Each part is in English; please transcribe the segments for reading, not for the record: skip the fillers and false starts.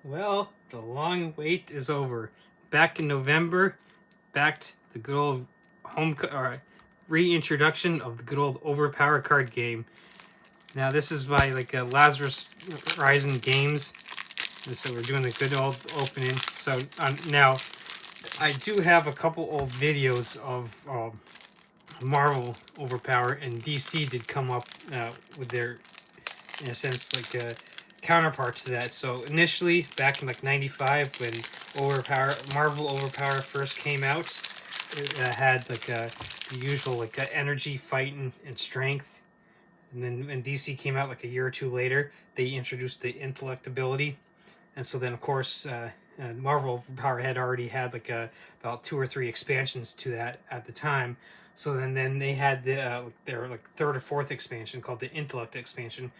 Well, the long wait is over. Back in November, backed the good old reintroduction of the good old overpower card game. Now this is by Lazarus Rising Games, and so we're doing the good old opening. So now I do have a couple old videos of Marvel overpower, and DC did come up with their, in a sense, counterpart to that. So initially, back in like '95, when Marvel Overpower first came out, it had the usual energy, fighting, and strength. And then when DC came out like a year or two later, they introduced the intellect ability. And so then, of course, Marvel Overpower had already had about 2 or 3 expansions to that at the time. So then they had their third or fourth expansion called the Intellect expansion,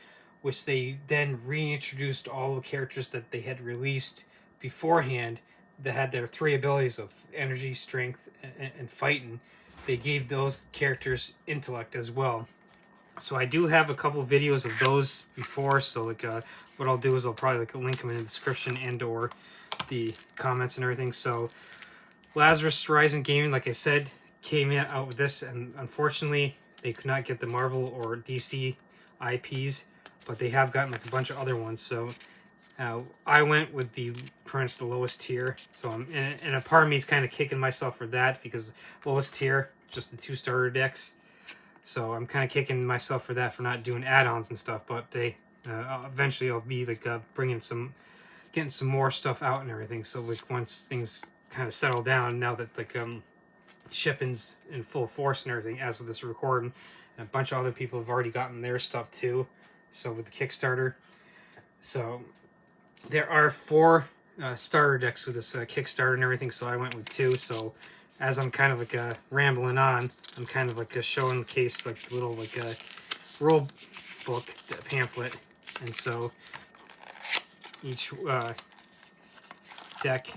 which they then reintroduced all the characters that they had released beforehand that had their 3 abilities of energy, strength, and fighting. They gave those characters intellect as well. So I do have a couple videos of those before. So what I'll do is I'll probably link them in the description and or the comments and everything. So Lazarus Rising Gaming, like I said, came out with this, and unfortunately they could not get the Marvel or DC IPs, but they have gotten a bunch of other ones. So I went with pretty much the lowest tier. So and a part of me is kind of kicking myself for that, because lowest tier, just the 2 starter decks. So I'm kind of kicking myself for that, for not doing add-ons and stuff. But they eventually I'll be getting some more stuff out and everything. So once things kind of settle down, now that shipping's in full force and everything as of this recording, and a bunch of other people have already gotten their stuff too. So with the Kickstarter, so there are 4 starter decks with this Kickstarter and everything. So I went with 2. So as I'm kind of rambling on, I'm kind of showing the case little rule book pamphlet, and so each deck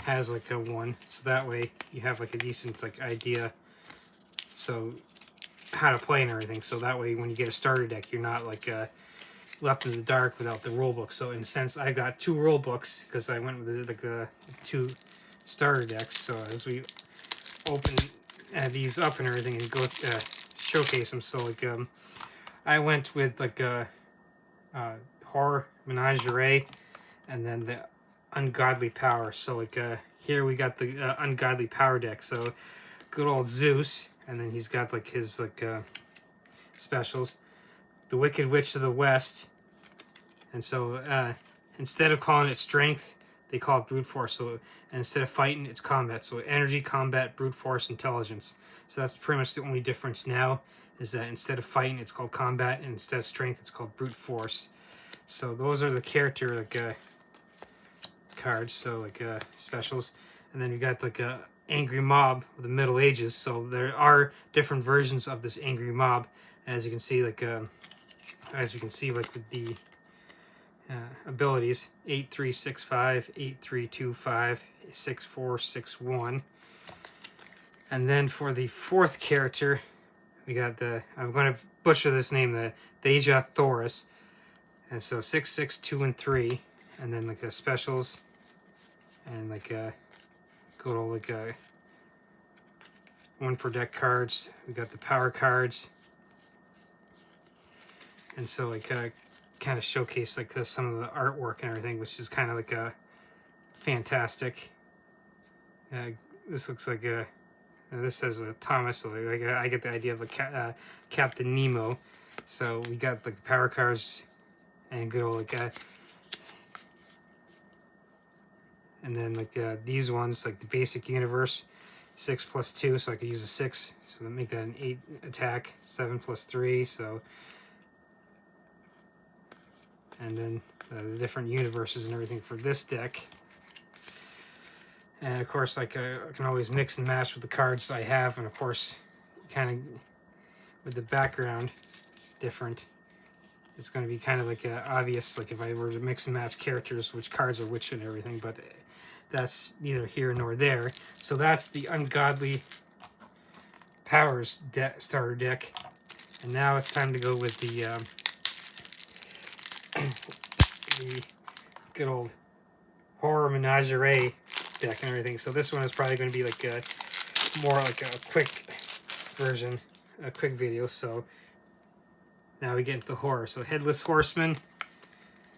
has a one, so that way you have a decent idea, so how to play and everything. So that way when you get a starter deck, you're not left in the dark without the rule book. So in a sense, I got 2 rule books because I went with the 2 starter decks. So as we open these up and everything and go showcase them, so I went with horror menagerie, and then the ungodly power. So here we got the ungodly power deck. So good old Zeus, and then he's got his specials, the Wicked Witch of the West. And so instead of calling it strength, they call it brute force. So, and instead of fighting, it's combat. So energy, combat, brute force, intelligence. So that's pretty much the only difference now, is that instead of fighting, it's called combat, and instead of strength, it's called brute force. So those are the character cards. So specials. And then you got angry mob of the Middle Ages. So there are different versions of this angry mob. As you can see, as we can see, with the abilities 8365, 8325, 6461. And then for the 4th character, we got I'm going to butcher this name, the Deja Thoris. And so 662 and 3, and then the specials, and good old 1 per deck cards. We got the power cards, and so kind of showcase some of the artwork and everything, which is kind of fantastic. This looks this says Thomas, so I get the idea of Captain Nemo. So we got the power cards and good old and then these ones, the basic universe, 6 plus 2, so I could use a 6, so that make that an 8 attack, 7 plus 3, so, and then the different universes and everything for this deck. And of course, I can always mix and match with the cards I have, and of course, kind of with the background different, it's going to be kind of obvious, if I were to mix and match characters, which cards are which and everything, but that's neither here nor there. So that's the Ungodly Powers starter deck. And now it's time to go with the good old horror menagerie deck and everything. So this one is probably going to be like a more like a quick version, a quick video. So now we get into the horror. So Headless Horseman.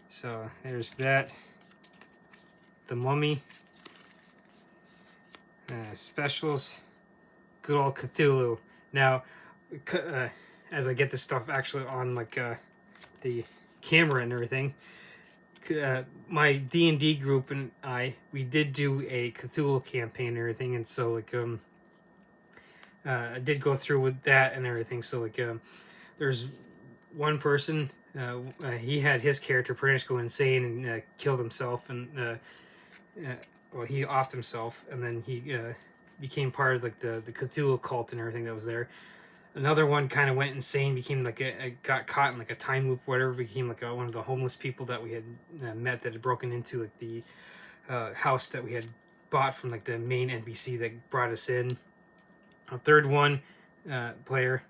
So there's that. The Mummy. Specials. Good old Cthulhu. Now, as I get this stuff actually on like the camera and everything, my D&D group and we did do a Cthulhu campaign and everything, and so like I did go through with that and everything. So like there's one person, he had his character pretty much go insane and killed himself, and well, he offed himself, and then he became part of like the Cthulhu cult and everything that was there. Another one kind of went insane, became like got caught in like a time loop, whatever, became like one of the homeless people that we had met that had broken into like the house that we had bought from like the main NPC that brought us in. A third one player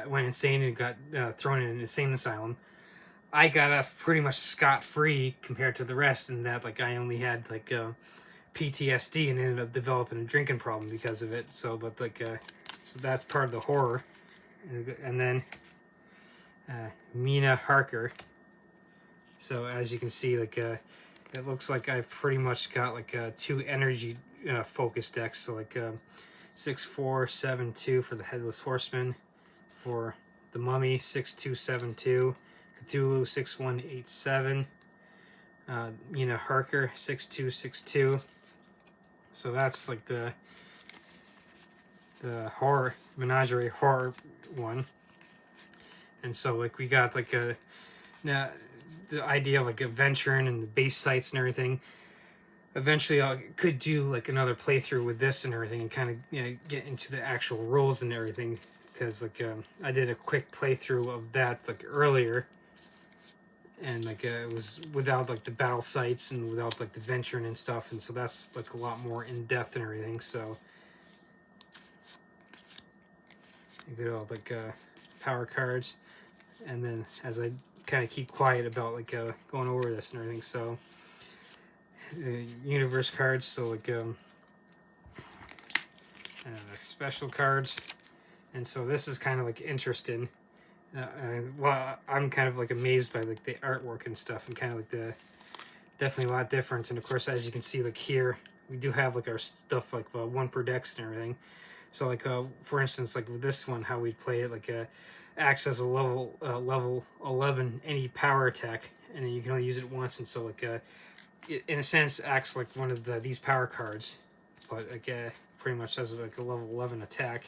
went insane and got thrown in an insane asylum. I got off pretty much scot-free compared to the rest, in that like I only had like PTSD and ended up developing a drinking problem because of it. So, but like, so that's part of the horror. And then Mina Harker. So as you can see, like it looks like I've pretty much got like 2 energy focus decks. So like 6472 for the Headless Horseman, for the Mummy 6272, Cthulhu 6187, Mina Harker 6262. So that's like the horror menagerie horror one. And so like we got like now the idea of like adventuring and the base sites and everything. Eventually I could do like another playthrough with this and everything, and kind of get into the actual rules and everything, because like I did a quick playthrough of that like earlier, and like it was without like the battle sites and without like the venturing and stuff, and so that's like a lot more in depth and everything. So you get all like power cards, and then as I kind of keep quiet about like going over this and everything, so universe cards, so like special cards. And so this is kind of like interesting. Well, I'm kind of like amazed by like the artwork and stuff, and kind of like the definitely a lot different. And of course, as you can see, like here we do have like our stuff like 1 per decks and everything. So like for instance, like with this one, how we'd play it, like acts as a level 11 any power attack, and then you can only use it once. And so like it, in a sense, acts like one of these power cards, but like pretty much has like a level 11 attack.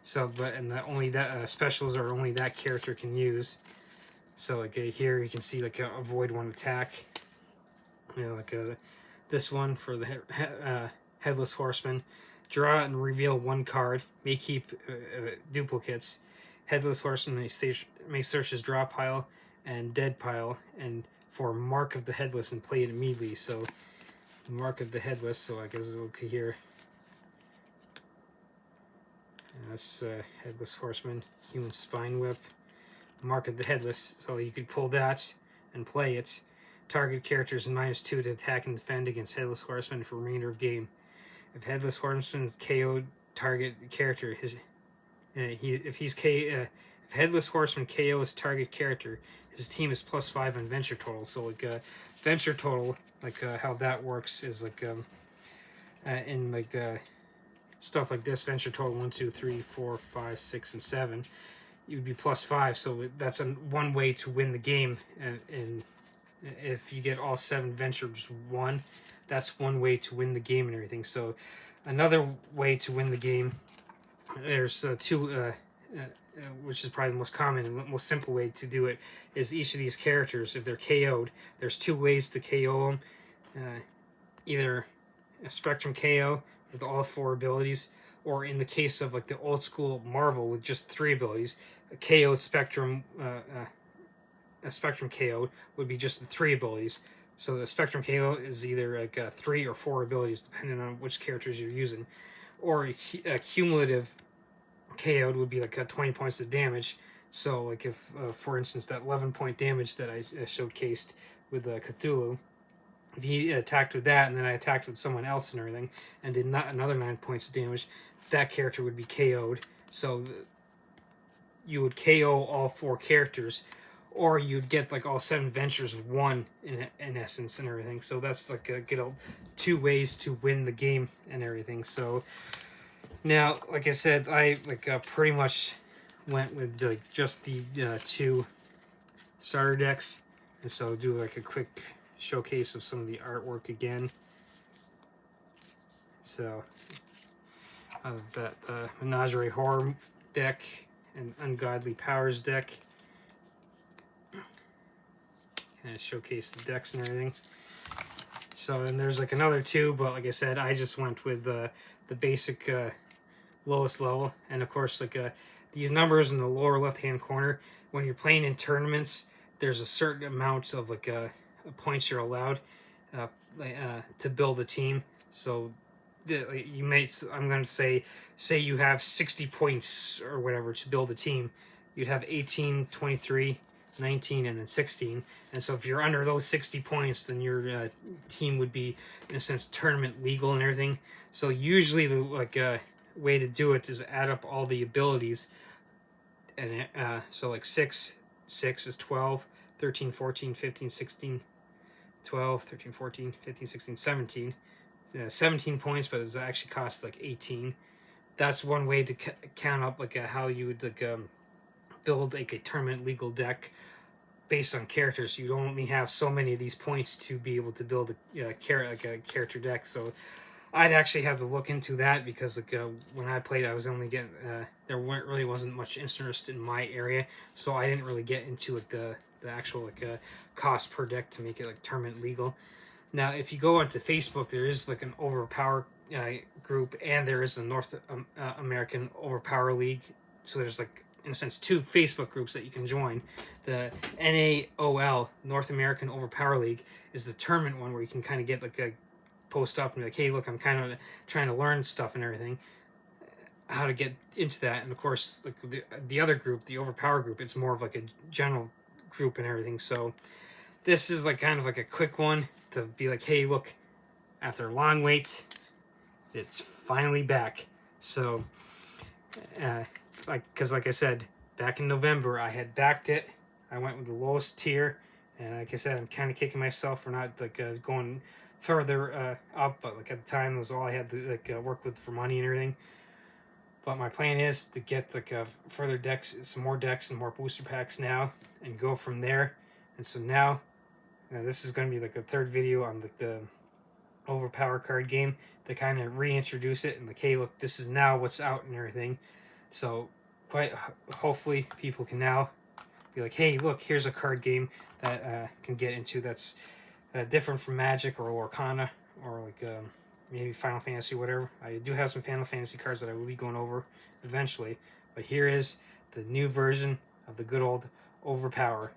So, but and only that specials are only that character can use. So like here you can see like avoid 1 attack. Like this one for the Headless Horseman. Draw and reveal 1 card. May keep duplicates. Headless Horseman may search his draw pile and dead pile and for Mark of the Headless and play it immediately. So Mark of the Headless. So I guess look here. That's Headless Horseman, Human Spine Whip, Mark of the Headless. So you could pull that and play it. Target characters -2 to attack and defend against Headless Horseman for remainder of game. If Headless Horseman's KO'd target character, if Headless Horseman KO's target character, his team is +5 on venture total. So like venture total, like how that works is like in like the stuff like this, venture total 1, 2, 3, 4, 5, 6, and 7, you would be +5. So that's one way to win the game. And if you get all 7 ventures 1, that's one way to win the game and everything. So another way to win the game, there's 2, which is probably the most common and most simple way to do it, is each of these characters, if they're KO'd, there's 2 ways to KO them. Either a Spectrum KO with all 4 abilities, or in the case of like the old school Marvel with just 3 abilities, a KO'd Spectrum, a Spectrum KO would be just the 3 abilities. So the Spectrum KO is either like 3 or 4 abilities depending on which characters you're using, or a cumulative KO would be like 20 points of damage. So like if for instance that 11 point damage that I showcased with Cthulhu. If he attacked with that, and then I attacked with someone else and everything, and did not another 9 points of damage, that character would be KO'd. So you would KO all 4 characters, or you'd get like all 7 ventures of 1 in essence and everything. So that's like 2 ways to win the game and everything. So now, like I said, I pretty much went with like just the 2 starter decks, and so do like a quick showcase of some of the artwork again. So that Menagerie Horror deck and Ungodly Powers deck, kind of showcase the decks and everything. So then there's like another 2, but like I said, I just went with the basic lowest level. And of course, like these numbers in the lower left hand corner, when you're playing in tournaments, there's a certain amount of like points you're allowed to build a team. So you may, I'm going to say you have 60 points or whatever to build a team. You'd have 18, 23, 19, and then 16. And so if you're under those 60 points, then your team would be, in a sense, tournament legal and everything. So usually the way to do it is add up all the abilities. And so like 6 is 12, 13, 14, 15, 16, 12, 13, 14, 15, 16, 17. 17 points, but it actually costs like 18. That's one way to count up like how you would build like a tournament legal deck based on characters. You'd only have so many of these points to be able to build a character deck. So I'd actually have to look into that, because like when I played, I was only getting there really wasn't much interest in my area, so I didn't really get into like the actual like cost per deck to make it like tournament legal. Now, if you go onto Facebook, there is like an overpower group, and there is a North American Overpower League. So there's like, in a sense, 2 Facebook groups that you can join. The NAOL, North American Overpower League, is the tournament one where you can kind of get like a post up and be like, hey, look, I'm kind of trying to learn stuff and everything, how to get into that. And of course, like the other group, the Overpower group, it's more of like a general group and everything. So this is like kind of like a quick one to be like, hey, look, after a long wait, it's finally back. So because like I said, back in November, I had backed it. I went with the lowest tier, and like I said, I'm kind of kicking myself for not like going further up, but like at the time, it was all I had to like work with for money and everything. But my plan is to get like further decks, some more decks and more booster packs now, and go from there. And so now this is going to be like the 3rd video on like the Overpower card game to kind of reintroduce it and like, hey, look, this is now what's out and everything. So quite hopefully people can now be like, hey, look, here's a card game that can get into that's different from Magic or Arcana or like maybe Final Fantasy, whatever. I do have some Final Fantasy cards that I will be going over eventually, but here is the new version of the good old Overpower.